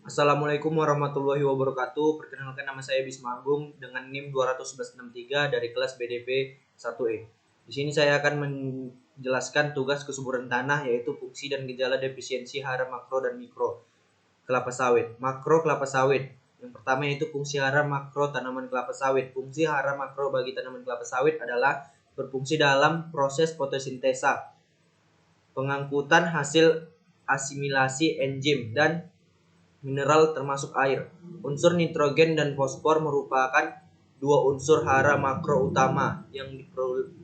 Assalamualaikum warahmatullahi wabarakatuh. Perkenalkan, nama saya Bisma Agung dengan NIM 21163 dari kelas BDP 1E. Di sini saya akan menjelaskan tugas kesuburan tanah, yaitu fungsi dan gejala defisiensi hara makro dan mikro kelapa sawit. Makro kelapa sawit. Yang pertama yaitu fungsi hara makro tanaman kelapa sawit. Fungsi hara makro bagi tanaman kelapa sawit adalah berfungsi dalam proses fotosintesa, pengangkutan hasil asimilasi enzim dan mineral termasuk air. Unsur nitrogen dan fosfor merupakan dua unsur hara makro utama yang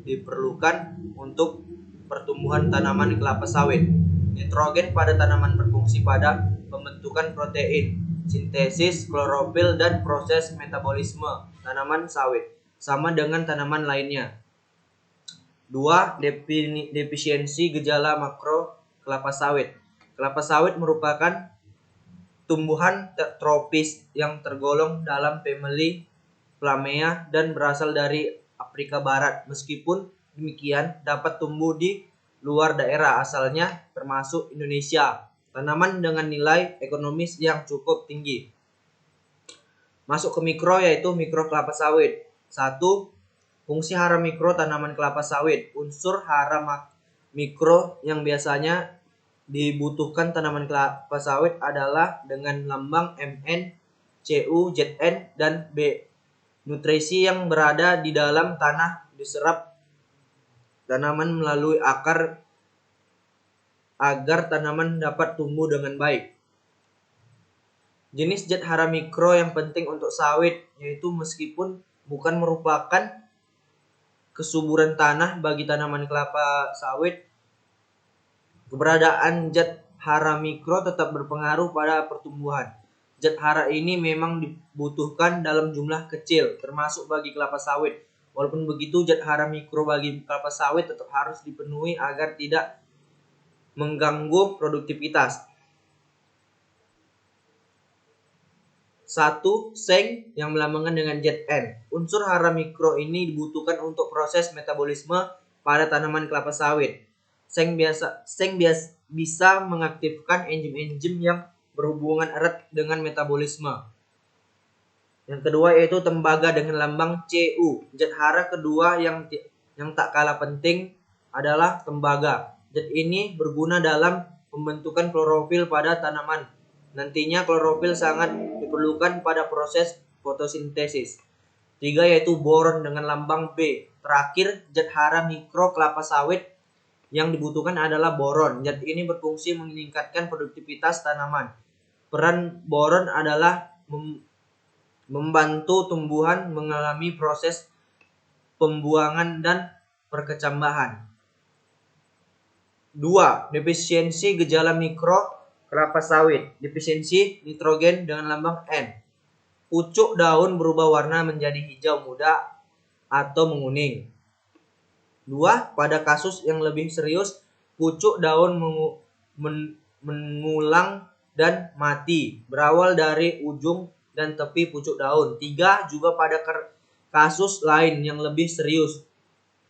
diperlukan untuk pertumbuhan tanaman kelapa sawit. Nitrogen pada tanaman berfungsi pada pembentukan protein, sintesis klorofil dan proses metabolisme tanaman sawit, sama dengan tanaman lainnya. 2. Defisiensi gejala makro kelapa sawit. Kelapa sawit merupakan tumbuhan tropis yang tergolong dalam famili Plumea dan berasal dari Afrika Barat. Meskipun demikian, dapat tumbuh di luar daerah asalnya termasuk Indonesia. Tanaman dengan nilai ekonomis yang cukup tinggi. Masuk ke mikro, yaitu mikro kelapa sawit. 1. Fungsi hara mikro tanaman kelapa sawit. Unsur hara mikro yang biasanya dibutuhkan tanaman kelapa sawit adalah dengan lambang Mn, Cu, Zn, dan B. Nutrisi yang berada di dalam tanah diserap tanaman melalui akar agar tanaman dapat tumbuh dengan baik. Jenis zat hara mikro yang penting untuk sawit, yaitu meskipun bukan merupakan kesuburan tanah bagi tanaman kelapa sawit, keberadaan zat hara mikro tetap berpengaruh pada pertumbuhan. Zat hara ini memang dibutuhkan dalam jumlah kecil, termasuk bagi kelapa sawit. Walaupun begitu, zat hara mikro bagi kelapa sawit tetap harus dipenuhi agar tidak mengganggu produktivitas. 1. Seng yang melambangkan dengan Zn. Unsur hara mikro ini dibutuhkan untuk proses metabolisme pada tanaman kelapa sawit. Seng bisa mengaktifkan enzim-enzim yang berhubungan erat dengan metabolisme. Yang kedua yaitu tembaga dengan lambang Cu. Zat hara kedua yang tak kalah penting adalah tembaga. Zat ini berguna dalam pembentukan klorofil pada tanaman. Nantinya klorofil sangat diperlukan pada proses fotosintesis. 3 yaitu boron dengan lambang B. Terakhir, zat hara mikro kelapa sawit yang dibutuhkan adalah boron. Zat ini berfungsi meningkatkan produktivitas tanaman. Peran boron adalah membantu tumbuhan mengalami proses pembuangan dan perkecambahan. 2. Defisiensi gejala mikro kelapa sawit. Defisiensi nitrogen dengan lambang N. Pucuk daun berubah warna menjadi hijau muda atau menguning. 2. Pada kasus yang lebih serius, pucuk daun mengulang dan mati, berawal dari ujung dan tepi pucuk daun. 3. Juga pada kasus lain yang lebih serius,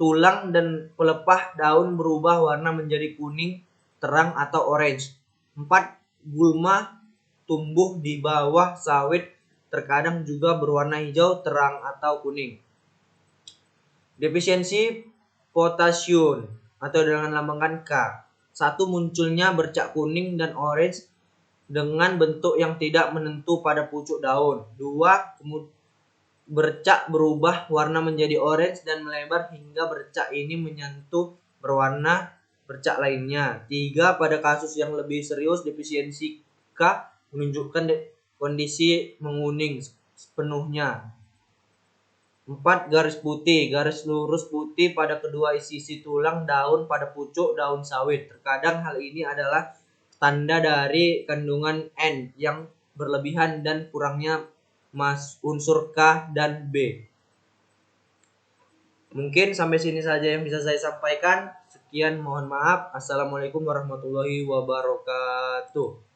tulang dan pelepah daun berubah warna menjadi kuning terang atau orange. 4. Gulma tumbuh di bawah sawit terkadang juga berwarna hijau terang atau kuning. Defisiensi potasium atau dengan lambang K. 1. Munculnya bercak kuning dan orange dengan bentuk yang tidak menentu pada pucuk daun. 2. Bercak berubah warna menjadi orange dan melebar hingga bercak ini menyentuh berwarna bercak lainnya. 3. Pada kasus yang lebih serius, defisiensi K menunjukkan kondisi menguning sepenuhnya. 4. Garis putih. Garis lurus putih pada kedua sisi tulang daun pada pucuk daun sawit. Terkadang hal ini adalah tanda dari kandungan N yang berlebihan dan kurangnya unsur K dan B. Mungkin sampai sini saja yang bisa saya sampaikan. Sekian, mohon maaf. Assalamualaikum warahmatullahi wabarakatuh.